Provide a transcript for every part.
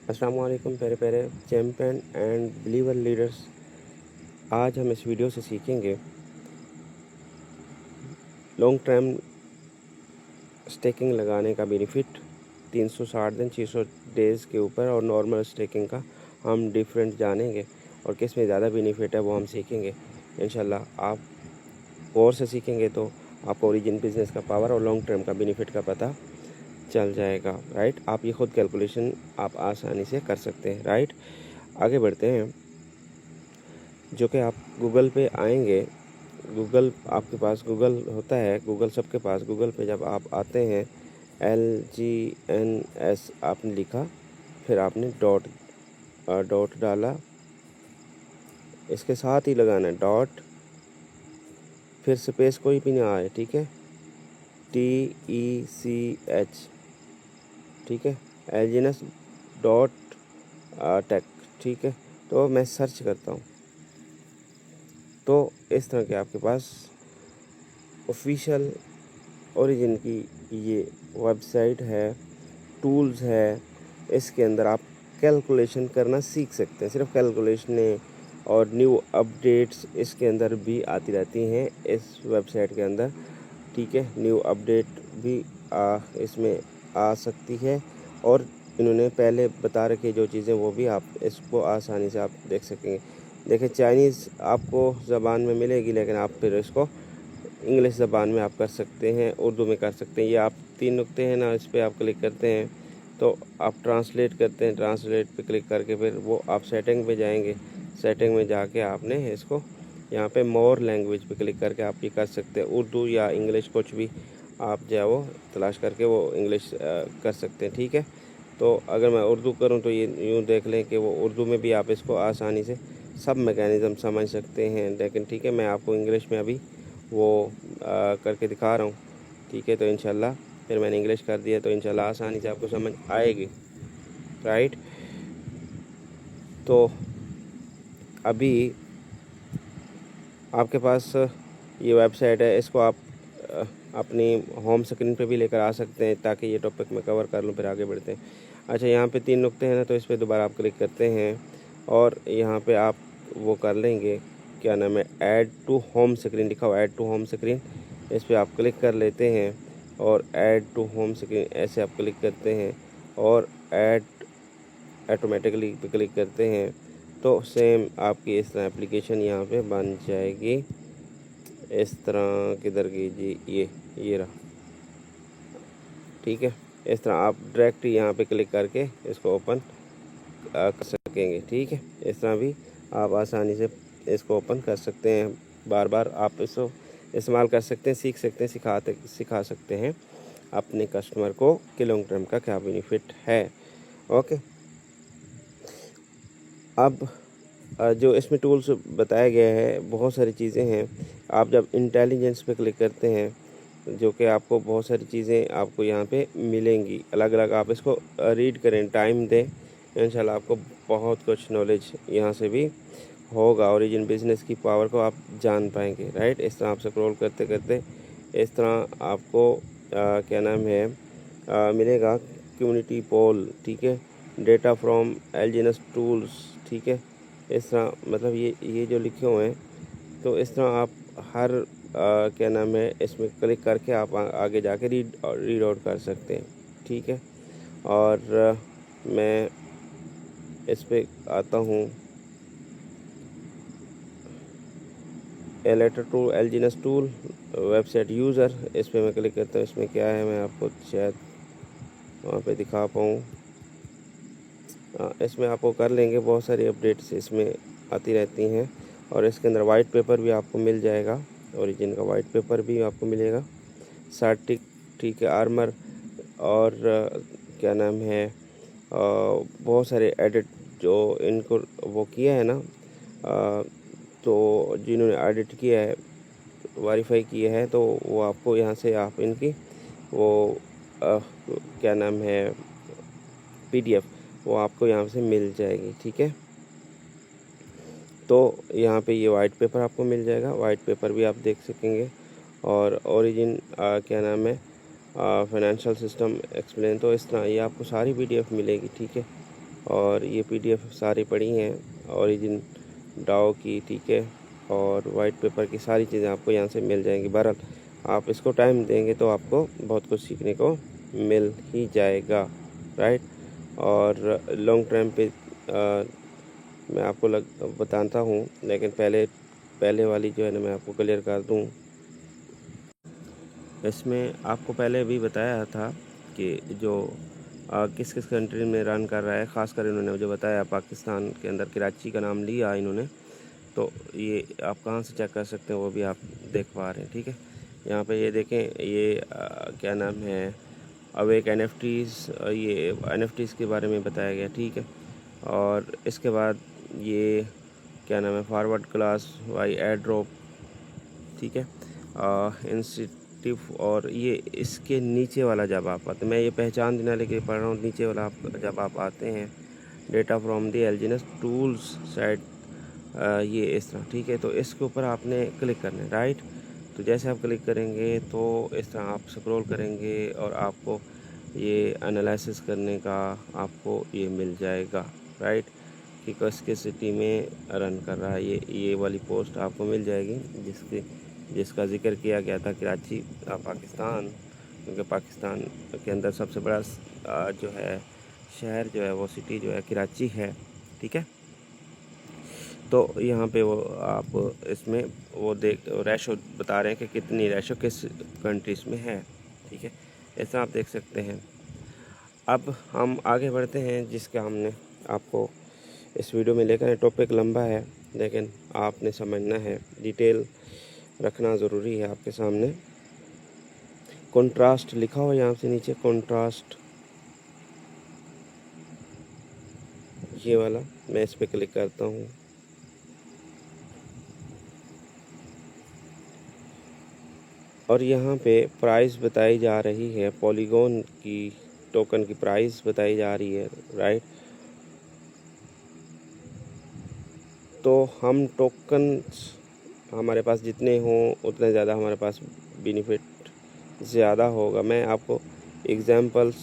अस्सलाम वालेकुम प्यारे प्यारे चैम्पियन एंड बिलीवर लीडर्स। आज हम इस वीडियो से सीखेंगे लॉन्ग टर्म स्टेकिंग लगाने का बेनिफिट 360 दिन 600 डेज़ के ऊपर और नॉर्मल स्टेकिंग का हम डिफरेंट जानेंगे और किस में ज़्यादा बेनिफिट है वो हम सीखेंगे इंशाल्लाह। आप गौर से सीखेंगे तो आपको ओरिजिन बिजनेस का पावर और लॉन्ग टर्म का बेनिफिट का पता चल जाएगा। राइट, आप ये खुद कैलकुलेशन आप आसानी से कर सकते हैं। राइट, आगे बढ़ते हैं। जो कि आप गूगल पे आएंगे, गूगल आपके पास गूगल होता है, गूगल सबके पास। गूगल पे जब आप आते हैं LGNS आपने लिखा, फिर आपने डॉट डाला, इसके साथ ही लगाना है डॉट, फिर स्पेस कोई भी ना आए, ठीक है, TECH, ठीक है, LGNS डॉट टेक, ठीक है। तो मैं सर्च करता हूँ तो इस तरह के आपके पास ऑफिशियल ओरिजिन की ये वेबसाइट है, टूल्स है। इसके अंदर आप कैलकुलेशन करना सीख सकते हैं। सिर्फ कैलकुलेशन और न्यू अपडेट्स इसके अंदर भी आती रहती हैं इस वेबसाइट के अंदर, ठीक है। न्यू अपडेट भी इसमें आ सकती है और इन्होंने पहले बता रखी जो चीज़ें वो भी आप इसको आसानी से आप देख सकेंगे। देखिए, चाइनीज़ आपको ज़बान में मिलेगी, लेकिन आप फिर इसको इंग्लिश ज़बान में आप कर सकते हैं, उर्दू में कर सकते हैं। ये आप 3 नुक्ते हैं ना, इस पर आप क्लिक करते हैं तो आप ट्रांसलेट करते हैं। ट्रांसलेट पे क्लिक करके फिर वो आप सेटिंग पे जाएंगे। सेटिंग में जाके आपने इसको यहाँ पे मोर लैंग्वेज पे क्लिक करके आप ये कर सकते हैं। उर्दू या इंग्लिश कुछ भी आप जो है वो तलाश करके वो इंग्लिश कर सकते हैं, ठीक है। तो अगर मैं उर्दू करूँ तो ये यूँ देख लें कि वो उर्दू में भी आप इसको आसानी से सब मैकेनिज़्म समझ सकते हैं। लेकिन ठीक है, मैं आपको इंग्लिश में अभी वो करके दिखा रहा हूँ, ठीक है। तो इंशाल्लाह फिर मैंने इंग्लिश कर दिया तो इंशाल्लाह आसानी से आपको समझ आएगी। राइट, तो अभी आपके पास ये वेबसाइट है, इसको आप अपनी होम स्क्रीन पे भी लेकर आ सकते हैं ताकि ये टॉपिक मैं कवर कर लूँ, फिर आगे बढ़ते हैं। अच्छा, यहाँ पे 3 नुक्ते हैं ना, तो इस पर दोबारा आप क्लिक करते हैं और यहाँ पे आप वो कर लेंगे, क्या नाम है, ऐड टू होम स्क्रीन लिखा हुआ, ऐड टू होम स्क्रीन, इस पर आप क्लिक कर लेते हैं और ऐड टू होम स्क्रीन ऐसे आप क्लिक करते हैं और ऐड ऑटोमेटिकली पे क्लिक करते हैं तो सेम आपकी इस तरह एप्लीकेशन यहाँ पे बन जाएगी। इस तरह किधर गई जी, ये रहा, ठीक है। इस तरह आप डायरेक्ट यहाँ पे क्लिक करके इसको ओपन कर सकेंगे, ठीक है। इस तरह भी आप आसानी से इसको ओपन कर सकते हैं। बार बार आप इसको इस्तेमाल कर सकते हैं, सीख सकते हैं, सिखा सकते हैं अपने कस्टमर को कि लॉन्ग टर्म का क्या बेनिफिट है। ओके, अब जो इसमें टूल्स बताया गया है, बहुत सारी चीज़ें हैं। आप जब इंटेलिजेंस पे क्लिक करते हैं जो कि आपको बहुत सारी चीज़ें आपको यहाँ पे मिलेंगी अलग अलग। आप इसको रीड करें, टाइम दें, इंशाल्लाह आपको बहुत कुछ नॉलेज यहाँ से भी होगा। ओरिजिन बिजनेस की पावर को आप जान पाएंगे। राइट, इस तरह आप स्क्रॉल करते करते इस तरह आपको क्या नाम है मिलेगा, कम्युनिटी पोल, ठीक है, डेटा फ्रॉम एलजीएनएस टूल्स, ठीक है। इस तरह मतलब ये जो लिखे हुए हैं, तो इस तरह आप हर क्या नाम है इसमें क्लिक करके आप आगे जाके रीड आउट कर सकते हैं, ठीक है। और मैं इस पे आता हूँ, a letter to LGNS tool website user, इस पर मैं क्लिक करता हूँ। इसमें क्या है मैं आपको शायद वहाँ पे दिखा पाऊँ। इसमें आपको कर लेंगे, बहुत सारी अपडेट्स इसमें आती रहती हैं और इसके अंदर वाइट पेपर भी आपको मिल जाएगा, ओरिजिन का वाइट पेपर भी आपको मिलेगा, सर्टिक, ठीक है, आर्मर और क्या नाम है बहुत सारे एडिट जो इनको वो किया है ना, तो जिन्होंने एडिट किया है, वेरीफाई किया है, तो वो आपको यहाँ से आप इनकी वो क्या नाम है PDF वो आपको यहाँ से मिल जाएगी, ठीक है। तो यहाँ पे ये वाइट पेपर आपको मिल जाएगा, वाइट पेपर भी आप देख सकेंगे। और ओरिजिन क्या नाम है फाइनेंशियल सिस्टम एक्सप्लेन, तो इस तरह ये आपको सारी PDF मिलेगी, ठीक है। और ये PDF सारी पड़ी हैं ओरिजिन डाओ की, ठीक है, और वाइट पेपर की सारी चीज़ें आपको यहाँ से मिल जाएंगी। बहरहाल आप इसको टाइम देंगे तो आपको बहुत कुछ सीखने को मिल ही जाएगा, राइट। और लॉन्ग टाइम पे मैं आपको बताता हूँ, लेकिन पहले वाली जो है ना मैं आपको क्लियर कर दूँ। इसमें आपको पहले भी बताया था कि जो किस किस कंट्री में रन कर रहा है, ख़ासकर इन्होंने मुझे बताया पाकिस्तान के अंदर कराची का नाम लिया इन्होंने। तो ये आप कहाँ से चेक कर सकते हैं वो भी आप देख पा रहे हैं, ठीक है। यहाँ पे ये देखें, ये क्या नाम है, अवेक NFTs, ये NFTs के बारे में बताया गया, ठीक है। और इसके बाद ये क्या नाम है, forward class why air drop, ठीक है, इंस्टिट्यूट। और ये इसके नीचे वाला जब आप आते, मैं ये पहचान देना लेके पढ़ रहा हूँ, नीचे वाला आप जब आप आते हैं data from the एलजीएनएस tools site, ये इस तरह, ठीक है। तो इसके ऊपर आपने क्लिक करना है, राइट। तो जैसे आप क्लिक करेंगे तो इस तरह आप स्क्रॉल करेंगे और आपको ये एनालिसिस करने का आपको ये मिल जाएगा, राइट, कि किस सिटी में रन कर रहा है। ये वाली पोस्ट आपको मिल जाएगी जिसका जिक्र किया गया था कराची, पाकिस्तान, क्योंकि पाकिस्तान के अंदर सबसे बड़ा जो है शहर जो है वो सिटी जो है कराची है, ठीक है। तो यहाँ पे वो आप इसमें वो रेशो बता रहे हैं कि कितनी रेशो किस कंट्रीज में है, ठीक है, ऐसा आप देख सकते हैं। अब हम आगे बढ़ते हैं, जिसका हमने आपको इस वीडियो में लेकर टॉपिक लंबा है, लेकिन आपने समझना है, डिटेल रखना ज़रूरी है आपके सामने। कंट्रास्ट लिखा हो यहाँ से नीचे, कंट्रास्ट, ये वाला, मैं इस पर क्लिक करता हूँ। और यहाँ पे प्राइस बताई जा रही है, पॉलीगॉन की टोकन की प्राइस बताई जा रही है, राइट। तो हम टोकन्स हमारे पास जितने हों उतने ज़्यादा हमारे पास बेनिफिट ज़्यादा होगा। मैं आपको एग्जांपल्स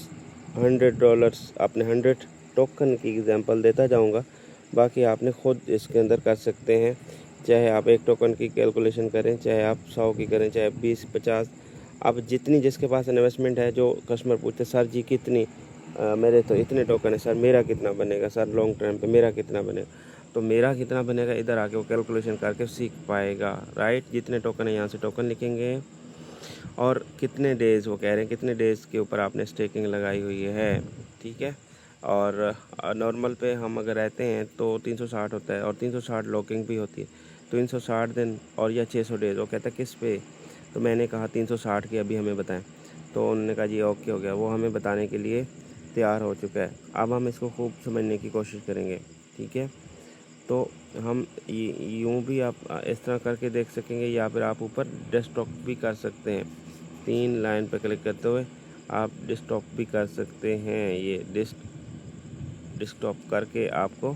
$100 अपने 100 टोकन की एग्जांपल देता जाऊंगा, बाकी आपने खुद इसके अंदर कर सकते हैं। चाहे आप एक टोकन की कैलकुलेशन करें, चाहे आप 100 की करें, चाहे 20-50, अब जितनी जिसके पास इन्वेस्टमेंट है। जो कस्टमर पूछते सर जी कितनी, मेरे तो इतने टोकन है सर, मेरा कितना बनेगा सर, लॉन्ग टर्म पे मेरा कितना बनेगा, तो मेरा कितना बनेगा इधर आके वो कैलकुलेशन करके सीख पाएगा, राइट। जितने टोकन है यहाँ से टोकन लिखेंगे और कितने डेज़ वो कह रहे हैं, कितने डेज़ के ऊपर आपने स्टेकिंग लगाई हुई है, ठीक है। और नॉर्मल पे हम अगर रहते हैं तो 360 होता है और 360 लॉकिंग भी होती है, 360 दिन और या 600 डेज़। वो कहता है किस पे, तो मैंने कहा 360 की अभी हमें बताएं, तो उन्होंने कहा जी ओके हो गया, वो हमें बताने के लिए तैयार हो चुका है। अब हम इसको खूब समझने की कोशिश करेंगे, ठीक है। तो हम यूँ भी आप इस तरह करके देख सकेंगे, या फिर आप ऊपर डेस्कटॉप भी कर सकते हैं। 3 लाइन पर क्लिक करते हुए आप डेस्कटॉप भी कर सकते हैं। ये डेस्कटॉप करके आपको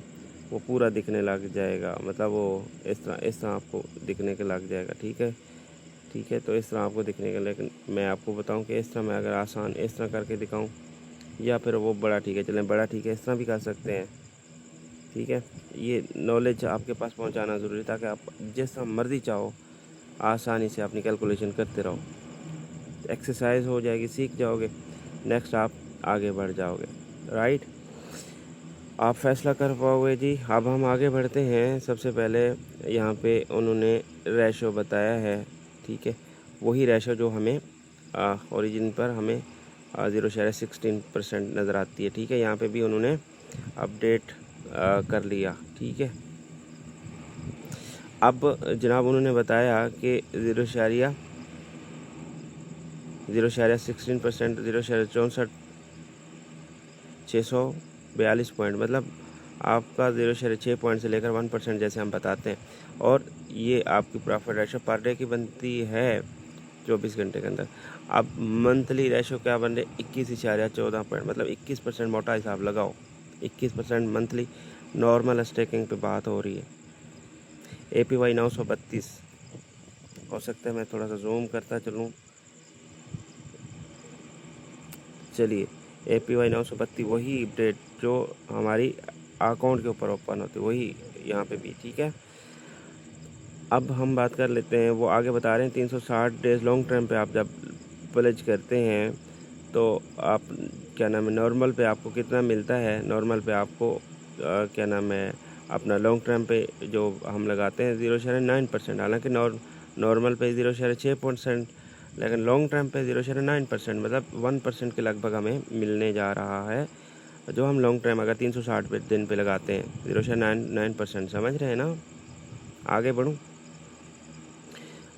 वो पूरा दिखने लग जाएगा, मतलब वो इस तरह आपको दिखने के लग जाएगा, ठीक है, ठीक है। तो इस तरह आपको दिखने का, लेकिन मैं आपको बताऊं कि इस तरह मैं अगर आसान इस तरह करके दिखाऊं या फिर वो बड़ा, ठीक है, चलें बड़ा, ठीक है, इस तरह भी कर सकते हैं, ठीक है। ये नॉलेज आपके पास पहुंचाना ज़रूरी है, ताकि आप जैसा मर्ज़ी चाहो आसानी से अपनी कैलकुलेशन करते रहो, एक्सरसाइज हो जाएगी, सीख जाओगे, नेक्स्ट आप आगे बढ़ जाओगे, राइट, आप फैसला कर पाओगे जी। अब हम आगे बढ़ते हैं। सबसे पहले यहाँ पे उन्होंने रेशो बताया है, ठीक है, वही रेशो जो हमें ओरिजिन पर हमें 0.16% नज़र आती है, ठीक है। यहाँ पे भी उन्होंने अपडेट कर लिया, ठीक है। अब जनाब उन्होंने बताया कि 0.16%, 0.64, 642 पॉइंट, मतलब आपका 0.6 पॉइंट से लेकर 1% जैसे हम बताते हैं। और ये आपकी प्रॉफिट रेशो पर डे की बनती है 24 घंटे के अंदर। अब मंथली रेशो क्या बन रहे, 21.14 पॉइंट, मतलब 21% मोटा हिसाब लगाओ, 21% मंथली नॉर्मल स्टेकिंग पे बात हो रही है। APY 932 हो सकता है, मैं थोड़ा सा जूम करता चलूँ, चलिए APY 932 वही डेट जो हमारी अकाउंट के ऊपर ओपन होती है वही यहाँ पे भी, ठीक है। अब हम बात कर लेते हैं, वो आगे बता रहे हैं 360 डेज़ लॉन्ग टर्म पे आप जब प्लेज करते हैं तो आप क्या नाम है नॉर्मल पे आपको कितना मिलता है। नॉर्मल पे आपको क्या नाम है अपना लॉन्ग टर्म पे जो हम लगाते हैं 0.9%, हालांकि नॉर्मल पे 0.6%, लेकिन लॉन्ग टर्म पे 0.9% मतलब 1% के लगभग हमें मिलने जा रहा है जो हम लॉन्ग टर्म अगर 360 दिन पे लगाते हैं 0.9%। समझ रहे हैं ना। आगे बढ़ूँ।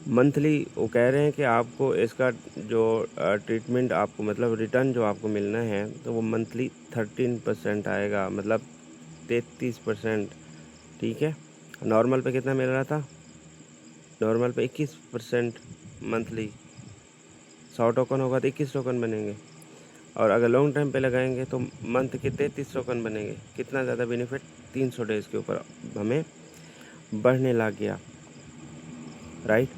मंथली वो कह रहे हैं कि आपको इसका जो ट्रीटमेंट आपको मतलब रिटर्न जो आपको मिलना है तो वो मंथली 13% आएगा, मतलब 33%, ठीक है। नॉर्मल पे कितना मिल रहा था, नॉर्मल पे 21% मंथली। 100 टोकन होगा तो 21 टोकन बनेंगे, और अगर लॉन्ग टाइम पे लगाएंगे तो मंथ के 33 टोकन बनेंगे। कितना ज़्यादा बेनिफिट 300 डेज़ के ऊपर हमें बढ़ने लग गया, राइट।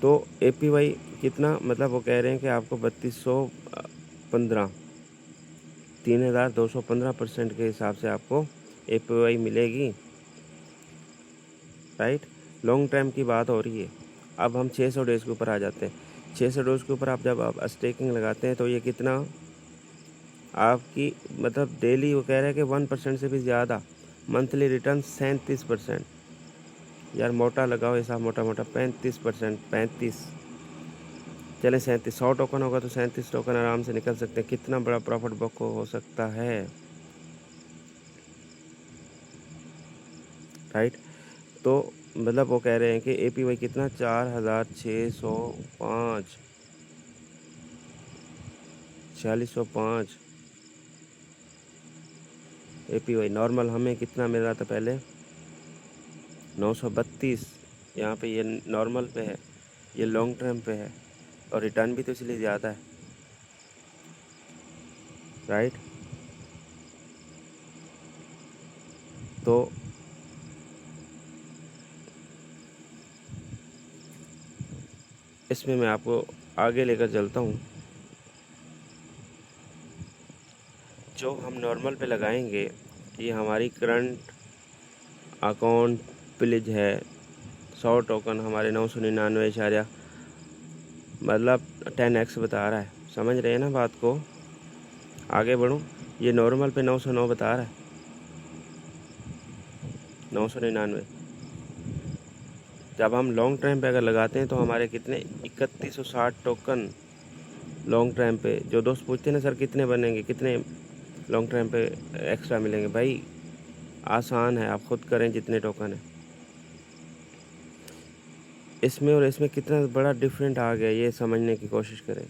तो APY कितना, मतलब वो कह रहे हैं कि आपको 3215 के हिसाब से आपको APY मिलेगी, राइट। लॉन्ग टाइम की बात हो रही है। अब हम 600 डेज़ के ऊपर आ जाते हैं। 600 डेज़ के ऊपर आप जब आप स्टेकिंग लगाते हैं तो ये कितना आपकी मतलब डेली वो कह रहे हैं कि 1% से भी ज़्यादा मंथली रिटर्न 37%। यार मोटा लगाओ हिसाब, मोटा मोटा 35%, 35 चले 37, 100 टोकन होगा तो 37 टोकन आराम से निकल सकते हैं। कितना बड़ा प्रॉफिट बुक हो सकता है, राइट। तो मतलब वो कह रहे हैं कि APY कितना 4605 4605 APY। नॉर्मल हमें कितना मिल रहा था पहले 932। यहाँ पे ये नॉर्मल पे है, ये लॉन्ग टर्म पे है, और रिटर्न भी तो इसलिए ज़्यादा है, राइट। तो इसमें मैं आपको आगे लेकर चलता हूँ। जो हम नॉर्मल पे लगाएंगे ये हमारी करंट अकाउंट प्लेज है। 100 टोकन हमारे 999 मतलब 10x बता रहा है। समझ रहे हैं ना बात को। आगे बढ़ूँ। ये नॉर्मल पे 909 बता रहा है, 999। जब हम लॉन्ग टाइम पे अगर लगाते हैं तो हमारे कितने 3160 टोकन लॉन्ग टाइम पे। जो दोस्त पूछते हैं ना सर कितने बनेंगे, कितने लॉन्ग टाइम पे एक्स्ट्रा मिलेंगे, भाई आसान है, आप खुद करें जितने टोकन है। इसमें और इसमें कितना बड़ा डिफरेंट आ गया ये समझने की कोशिश करें।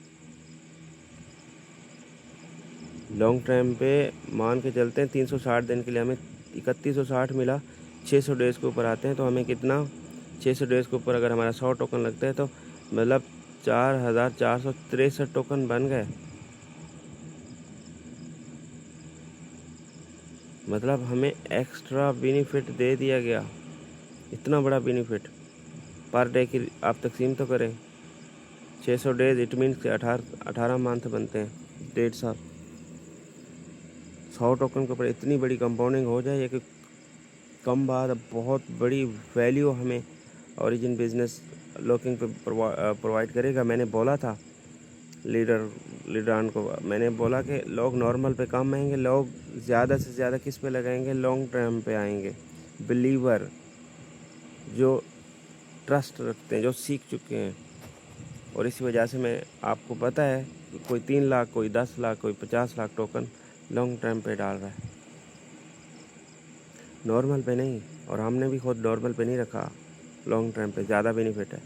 लॉन्ग टाइम पे मान के चलते हैं 360 दिन के लिए हमें 3160 मिला। 600 डेज़ के ऊपर आते हैं तो हमें कितना 600 डेज़ के ऊपर अगर हमारा 100 टोकन लगता है तो मतलब 4463 टोकन बन गए। मतलब हमें एक्स्ट्रा बेनिफिट दे दिया गया, इतना बड़ा बेनिफिट। पर डे की आप तकसीम तो करें 600 डेज़, इट मीन्स के 18 मंथ बनते हैं, 1.5 साल। 100 टोकन के ऊपर इतनी बड़ी कंपाउंडिंग हो जाए कि कम बात, बहुत बड़ी वैल्यू हमें ओरिजिन बिजनेस लॉकिंग पे प्रोवाइड करेगा। मैंने बोला था लीडरान को, मैंने बोला कि लोग नॉर्मल पे कम आएंगे, लोग ज़्यादा से ज़्यादा किस पे लगाएंगे, लॉन्ग टर्म पे आएंगे। बिलीवर जो ट्रस्ट रखते हैं, जो सीख चुके हैं। और इसी वजह से मैं आपको पता है कोई 3 लाख, कोई 10 लाख, कोई 50 लाख टोकन लॉन्ग टर्म पे डाल रहा है, नॉर्मल पे नहीं। और हमने भी खुद नॉर्मल पे नहीं रखा, लॉन्ग टर्म पे ज़्यादा बेनिफिट है।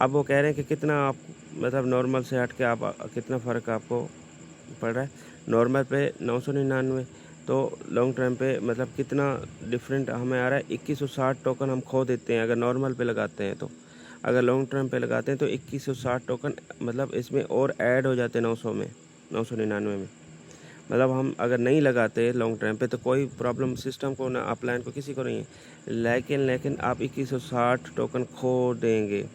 अब वो कह रहे हैं कि कितना आप मतलब नॉर्मल से हट के आप कितना फ़र्क आपको पड़ रहा है। नॉर्मल पे 999 तो लॉन्ग टर्म पे मतलब कितना डिफरेंट हमें आ रहा है। 2160 टोकन हम खो देते हैं अगर नॉर्मल पे लगाते हैं तो। अगर लॉन्ग टर्म पे लगाते हैं तो 2160 टोकन मतलब इसमें और ऐड हो जाते हैं 900 में, 999 में। मतलब हम अगर नहीं लगाते लॉन्ग टर्म पे तो कोई प्रॉब्लम सिस्टम को ना अपलाइन को किसी को नहीं है, लेकिन आप 2160 टोकन खो देंगे,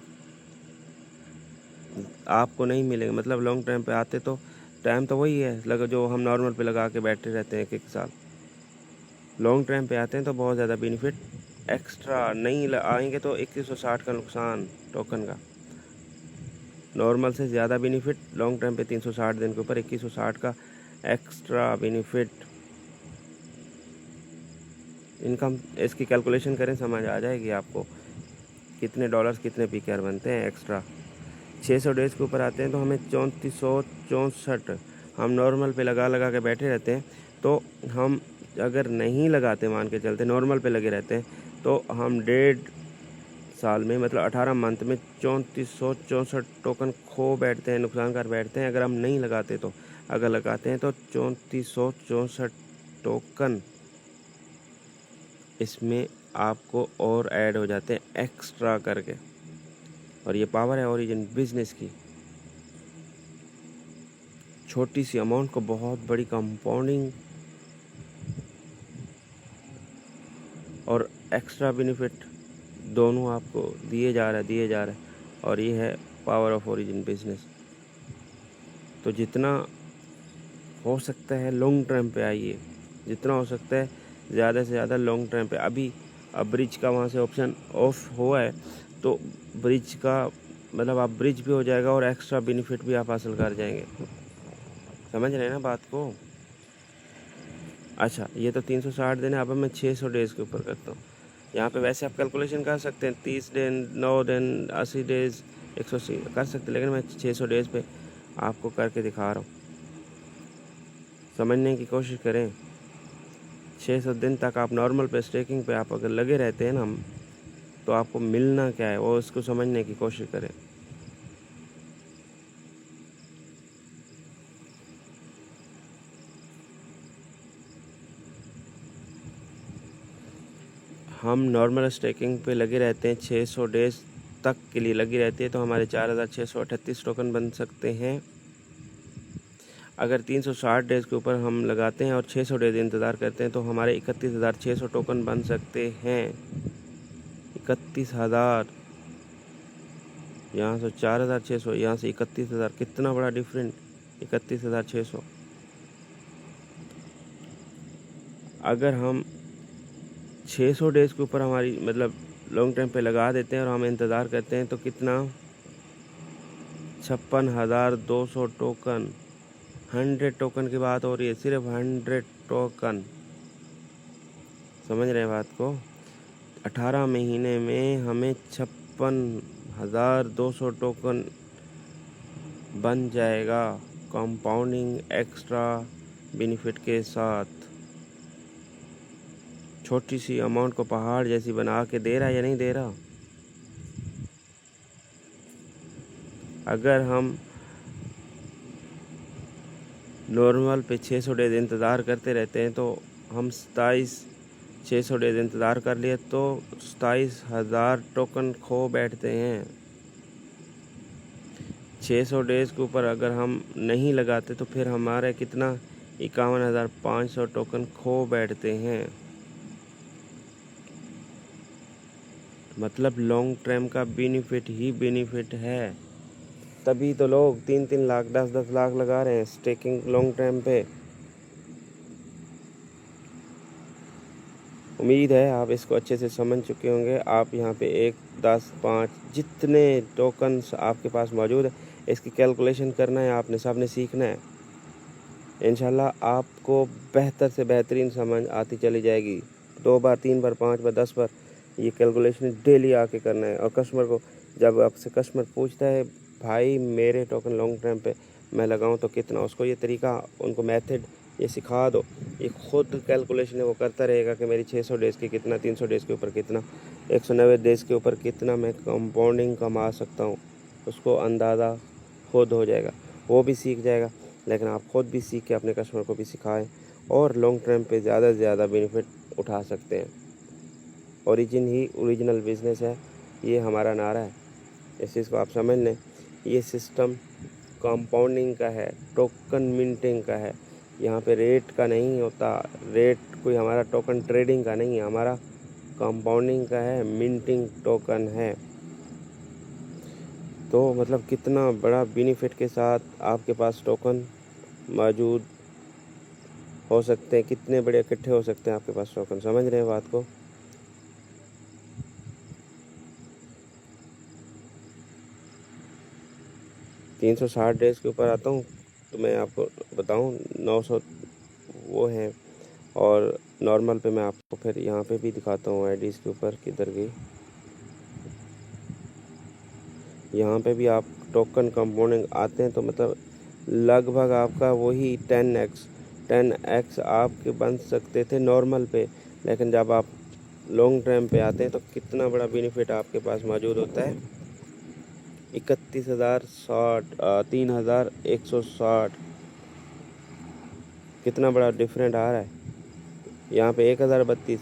आपको नहीं मिलेंगे। मतलब लॉन्ग टर्म पे आते तो टाइम तो वही है लगा जो हम नॉर्मल पे लगा के बैठे रहते हैं एक साल। लॉन्ग टाइम पे आते हैं तो बहुत ज़्यादा बेनिफिट एक्स्ट्रा नहीं आएंगे तो 2160 का नुकसान टोकन का। नॉर्मल से ज़्यादा बेनिफिट लॉन्ग टाइम पे 360 दिन के ऊपर 2160 का एक्स्ट्रा बेनिफिट। इनकम इसकी कैलकुलेशन करें समझ आ जाएगी आपको कितने डॉलर्स कितने पीकेआर बनते हैं एक्स्ट्रा। 600 डेज़ के ऊपर आते हैं तो हमें 3464 हम नॉर्मल पे लगा के बैठे रहते हैं। तो हम अगर नहीं लगाते मान के चलते नॉर्मल पे लगे रहते हैं तो हम 1.5 साल में मतलब 18 मंथ में 3464 टोकन खो बैठते हैं, नुकसान कर बैठते हैं अगर हम नहीं लगाते तो। अगर लगाते हैं तो 3464 टोकन इसमें आपको और ऐड हो जाते हैं एक्स्ट्रा करके। और ये पावर है ओरिजिन बिजनेस की। छोटी सी अमाउंट को बहुत बड़ी कंपाउंडिंग और एक्स्ट्रा बेनिफिट दोनों आपको दिए जा रहा है और ये है पावर ऑफ ओरिजिन बिजनेस। तो जितना हो सकता है लॉन्ग टर्म पे आइए, जितना हो सकता है ज़्यादा से ज़्यादा लॉन्ग टर्म पे। अभी अब ब्रिज का वहाँ से ऑप्शन ऑफ हुआ है तो ब्रिज का मतलब आप ब्रिज भी हो जाएगा और एक्स्ट्रा बेनिफिट भी आप हासिल कर जाएंगे। समझ रहे हैं ना बात को। अच्छा ये तो 360 दिन है। अब मैं 600 डेज़ के ऊपर करता हूँ। यहाँ पे वैसे आप कैलकुलेशन कर सकते हैं 30 दिन 9 दिन 80 डेज़ 180 कर सकते हैं, लेकिन मैं 600 डेज़ पे आपको करके दिखा रहा हूँ। समझने की कोशिश करें। 600 दिन तक आप नॉर्मल पे स्टेकिंग पे आप अगर लगे रहते हैं ना हम तो आपको मिलना क्या है वो उसको समझने की कोशिश करें। हम नॉर्मल स्टेकिंग पे लगे रहते हैं 600 डेज़ तक के लिए लगी रहती है तो हमारे 4638 टोकन बन सकते हैं। अगर 360 डेज़ के ऊपर हम लगाते हैं और 600 डेज़ इंतज़ार करते हैं तो हमारे 31,600 टोकन बन सकते हैं। 31,000 यहाँ से 4,600 यहाँ से 31,000, कितना बड़ा डिफरेंट। 31,600 अगर हम 600 डेज़ के ऊपर हमारी मतलब लॉन्ग टाइम पे लगा देते हैं और हम इंतज़ार करते हैं तो कितना 56,200 टोकन। 100 टोकन की बात हो रही है, सिर्फ 100 टोकन। समझ रहे हैं बात को। 18 महीने में हमें 56,200 टोकन बन जाएगा कंपाउंडिंग एक्स्ट्रा बेनिफिट के साथ। छोटी सी अमाउंट को पहाड़ जैसी बना के दे रहा है या नहीं दे रहा। अगर हम नॉर्मल पे 600 डेज़ इंतज़ार करते रहते हैं तो हम 600 डेज़ इंतज़ार कर लिए तो 27,000 टोकन खो बैठते हैं। 600 डेज़ के ऊपर अगर हम नहीं लगाते तो फिर हमारे कितना 51,500 टोकन खो बैठते हैं। मतलब लॉन्ग टर्म का बेनिफिट ही बेनिफिट है। तभी तो लोग 3-3 लाख 10-10 लाख लगा रहे हैं स्टेकिंग लॉन्ग टर्म पे। उम्मीद है आप इसको अच्छे से समझ चुके होंगे। आप यहाँ पे 1 10 5 जितने टोकन्स आपके पास मौजूद है इसकी कैलकुलेशन करना है, आपने सबने सीखना है। इंशाल्लाह आपको बेहतर से बेहतरीन समझ आती चली जाएगी। 2 बार 3 बार 5 बार 10 बार ये कैलकुलेशन डेली आके करना है। और कस्टमर को जब आपसे कस्टमर पूछता है भाई मेरे टोकन लॉन्ग टर्म पे मैं लगाऊं तो कितना, उसको ये तरीका उनको मेथड ये सिखा दो। ये खुद कैलकुलेशन है वो करता रहेगा कि मेरी 600 डेज़ की कितना, 300 डेज़ के ऊपर कितना, 190 डेज़ के ऊपर कितना मैं कंपाउंडिंग कमा सकता हूँ। उसको अंदाज़ा खुद हो जाएगा, वो भी सीख जाएगा। लेकिन आप खुद भी सीख के अपने कस्टमर को भी सिखाएं और लॉन्ग टर्म पे ज़्यादा से ज़्यादा बेनिफिट उठा सकते हैं। ओरिजिन ही ओरिजिनल बिजनेस है, ये हमारा नारा है। इस चीज़ को आप समझ लें। ये सिस्टम कंपाउंडिंग का है, टोकन मिंटिंग का है। यहाँ पे रेट का नहीं होता, रेट कोई हमारा टोकन ट्रेडिंग का नहीं है, हमारा कंपाउंडिंग का है, मिंटिंग टोकन है। तो मतलब कितना बड़ा बेनिफिट के साथ आपके पास टोकन मौजूद हो सकते हैं, कितने बड़े इकट्ठे हो सकते हैं आपके पास टोकन। समझ रहे हैं बात को? तीन 360 डेज के ऊपर आता हूँ तो मैं आपको बताऊँ 900 वो है, और नॉर्मल पे मैं आपको फिर यहाँ पे भी दिखाता हूँ आईडीज़ के ऊपर किधर गई। यहाँ पे भी आप टोकन कंपाउंडिंग आते हैं तो मतलब लगभग आपका वही 10x आपके बन सकते थे नॉर्मल पे, लेकिन जब आप लॉन्ग टर्म पे आते हैं तो कितना बड़ा बेनिफिट आपके पास मौजूद होता है। 31,060 3,160, कितना बड़ा डिफरेंट आ रहा है। यहाँ पे 1,032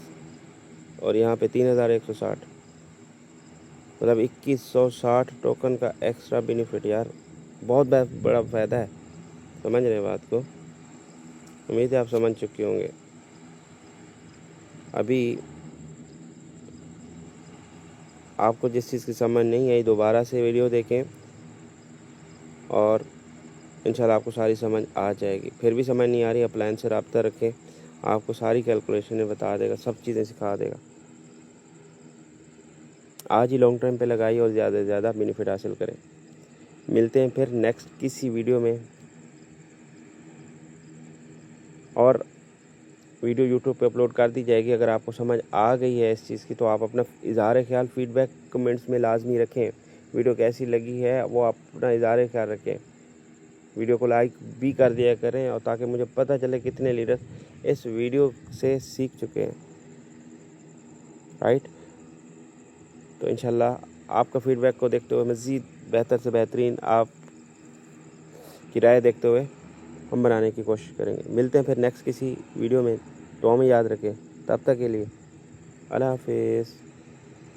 और यहाँ पे 3,160, मतलब 2,160 टोकन का एक्स्ट्रा बेनिफिट यार, बहुत बड़ा फ़ायदा है। समझ रहे हैं बात को? उम्मीद है आप समझ चुके होंगे। अभी आपको जिस चीज़ की समझ नहीं आई दोबारा से वीडियो देखें और इंशाल्लाह आपको सारी समझ आ जाएगी। फिर भी समझ नहीं आ रही, अपलाइन से रब्ता रखें, आपको सारी कैलकुलेशनें बता देगा, सब चीज़ें सिखा देगा। आज ही लॉन्ग टर्म पे लगाइए और ज़्यादा से ज़्यादा बेनिफिट हासिल करें। मिलते हैं फिर नेक्स्ट किसी वीडियो में। और वीडियो यूट्यूब पे अपलोड कर दी जाएगी। अगर आपको समझ आ गई है इस चीज़ की तो आप अपना इज़हार ख्याल फीडबैक कमेंट्स में लाजमी रखें। वीडियो कैसी लगी है वो आप अपना इज़हार ख्याल रखें। वीडियो को लाइक भी कर दिया करें, और ताकि मुझे पता चले कितने लीडर इस वीडियो से सीख चुके हैं। राइट, तो इंशाल्लाह आपका फीडबैक को देखते हुए मज़ीद बेहतर से बेहतरीन आप की राय देखते हुए हम बनाने की कोशिश करेंगे। मिलते हैं फिर नेक्स्ट किसी वीडियो में, तो हमें याद रखें। तब तक के लिए अल्लाह हाफिज़।